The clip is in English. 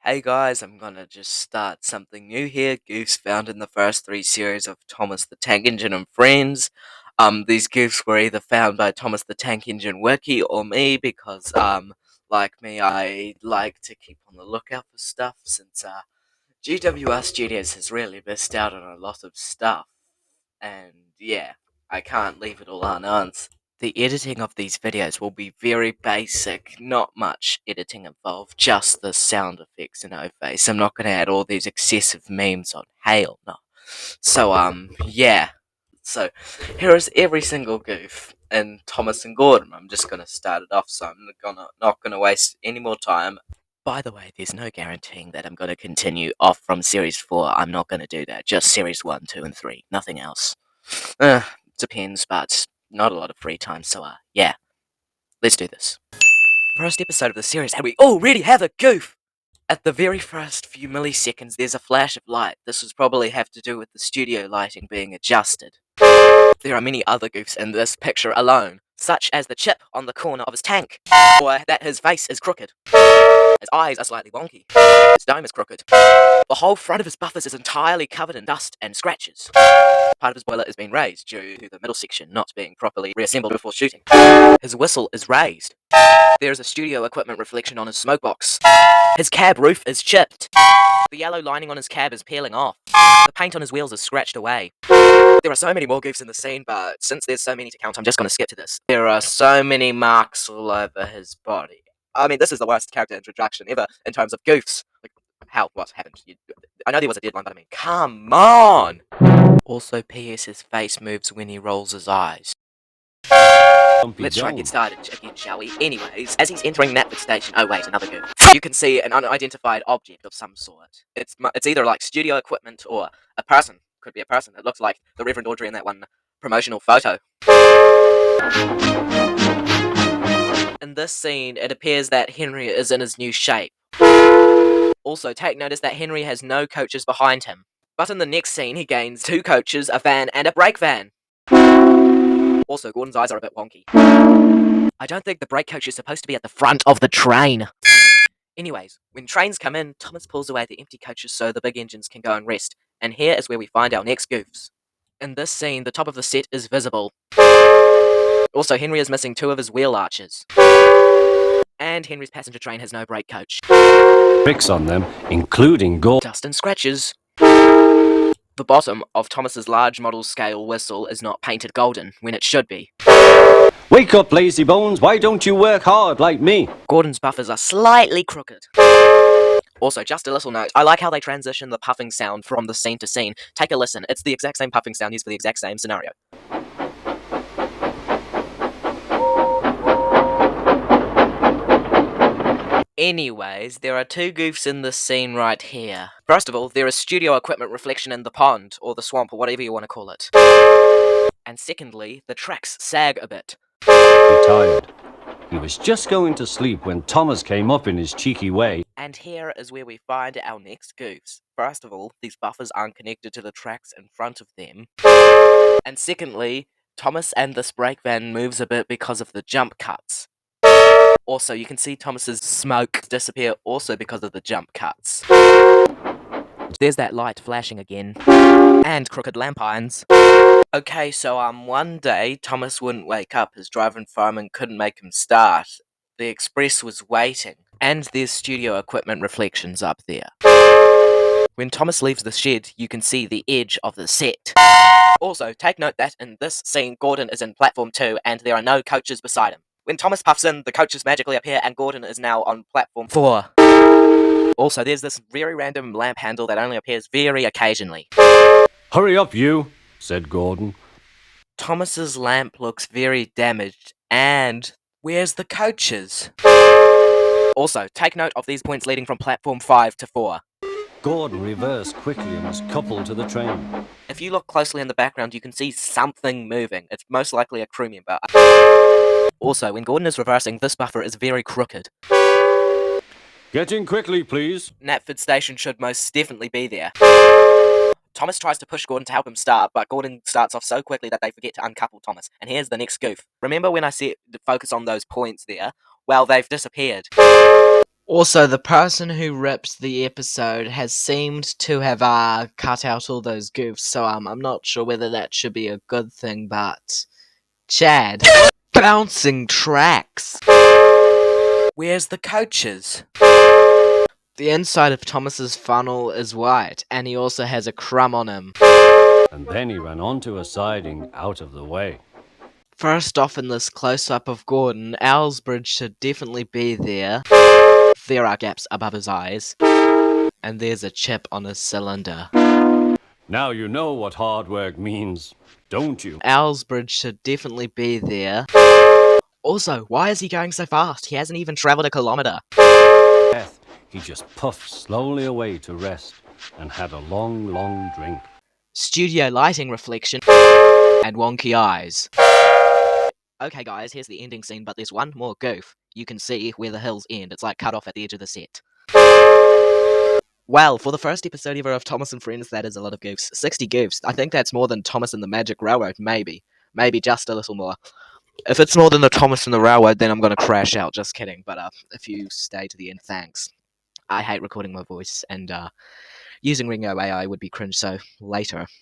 Hey guys, I'm gonna just start something new here. Goofs found in the first three series of Thomas the Tank Engine and Friends. These goofs were either found by Thomas the Tank Engine Wiki or me because, like me, I like to keep on the lookout for stuff since, GWR Studios has really missed out on a lot of stuff. And yeah, I can't leave it all unanswered. The editing of these videos will be very basic, not much editing involved, just the sound effects and O-face. I'm not going to add all these excessive memes on Hail, no. So, yeah. So, here is every single goof in Thomas and Gordon. I'm just going to start it off, so I'm not gonna waste any more time. By the way, there's no guaranteeing that I'm going to continue off from Series 4. I'm not going to do that. Just Series 1, 2, and 3. Nothing else. Depends, but not a lot of free time, so, yeah. Let's do this. First episode of the series, and we already have a goof! At the very first few milliseconds, there's a flash of light. This would probably have to do with the studio lighting being adjusted. There are many other goofs in this picture alone, such as the chip on the corner of his tank, or that his face is crooked. His eyes are slightly wonky. His dome is crooked. The whole front of his buffers is entirely covered in dust and scratches. Part of his boiler is being raised due to the middle section not being properly reassembled before shooting. His whistle is raised. There is a studio equipment reflection on his smoke box. His cab roof is chipped. The yellow lining on his cab is peeling off. The paint on his wheels is scratched away. There are so many more goofs in the scene, but since there's so many to count, I'm just going to skip to this. There are so many marks all over his body. I mean, this is the worst character introduction ever in terms of goofs. Like, what happened? I know there was a deadline, but I mean, come on! Also, P.S. his face moves when he rolls his eyes. Let's try and get started again, shall we? Anyways, as he's entering Knapford Station... Oh wait, another goof. You can see an unidentified object of some sort. It's either like studio equipment or a person. Could be a person. It looks like the Reverend Audrey in that one promotional photo. In this scene, it appears that Henry is in his new shape. Also, take notice that Henry has no coaches behind him. But in the next scene, he gains 2 coaches, a van, and a brake van. Also, Gordon's eyes are a bit wonky. I don't think the brake coach is supposed to be at the front of the train. Anyways, when trains come in, Thomas pulls away the empty coaches so the big engines can go and rest. And here is where we find our next goofs. In this scene, the top of the set is visible. Also, Henry is missing 2 of his wheel arches. And Henry's passenger train has no brake coach. Bricks on them, including gold dust and scratches. The bottom of Thomas's large model scale whistle is not painted golden when it should be. Wake up, lazy bones, why don't you work hard like me? Gordon's buffers are slightly crooked. Also, just a little note, I like how they transition the puffing sound from the scene to scene. Take a listen, it's the exact same puffing sound used for the exact same scenario. Anyways, there are 2 goofs in this scene right here. First of all, there is studio equipment reflection in the pond, or the swamp, or whatever you want to call it. And secondly, the tracks sag a bit. Tired. He was just going to sleep when Thomas came up in his cheeky way. And here is where we find our next goofs. First of all, these buffers aren't connected to the tracks in front of them. And secondly, Thomas and this brake van moves a bit because of the jump cuts. Also, you can see Thomas's smoke disappear also because of the jump cuts. There's that light flashing again. And crooked lamp irons. Okay, so one day, Thomas wouldn't wake up. His driving fireman couldn't make him start. The express was waiting. And there's studio equipment reflections up there. When Thomas leaves the shed, you can see the edge of the set. Also, take note that in this scene, Gordon is in platform 2 and there are no coaches beside him. When Thomas puffs in, the coaches magically appear and Gordon is now on platform 4. Also, there's this very random lamp handle that only appears very occasionally. Hurry up, you, said Gordon. Thomas's lamp looks very damaged, and where's the coaches? Also, take note of these points leading from platform 5 to 4. Gordon reversed quickly and was coupled to the train. If you look closely in the background, you can see something moving. It's most likely a crew member. Also, when Gordon is reversing, this buffer is very crooked. Get in quickly, please. Knapford Station should most definitely be there. Thomas tries to push Gordon to help him start, but Gordon starts off so quickly that they forget to uncouple Thomas. And here's the next goof. Remember when I said to focus on those points there? Well, they've disappeared. Also, the person who ripped the episode has seemed to have cut out all those goofs, so I'm not sure whether that should be a good thing, but Chad, bouncing tracks. Where's the coaches? The inside of Thomas's funnel is white, and he also has a crumb on him. And then he ran onto a siding out of the way. First off, in this close-up of Gordon, Owl's bridge should definitely be there. There are gaps above his eyes. And there's a chip on his cylinder. Now you know what hard work means, don't you? Owl's bridge should definitely be there. Also, why is he going so fast? He hasn't even travelled a kilometre. Death, he just puffed slowly away to rest and had a long, long drink. Studio lighting reflection and wonky eyes. Okay guys, here's the ending scene, but there's one more goof. You can see where the hills end. It's like cut off at the edge of the set. Well, for the first episode ever of Thomas and Friends, that is a lot of goofs. 60 goofs. I think that's more than Thomas and the Magic Railroad, maybe. Maybe just a little more. If it's more than the Thomas and the Railroad, then I'm gonna crash out. Just kidding. But if you stay to the end, thanks. I hate recording my voice, and using Ringo AI would be cringe, so later.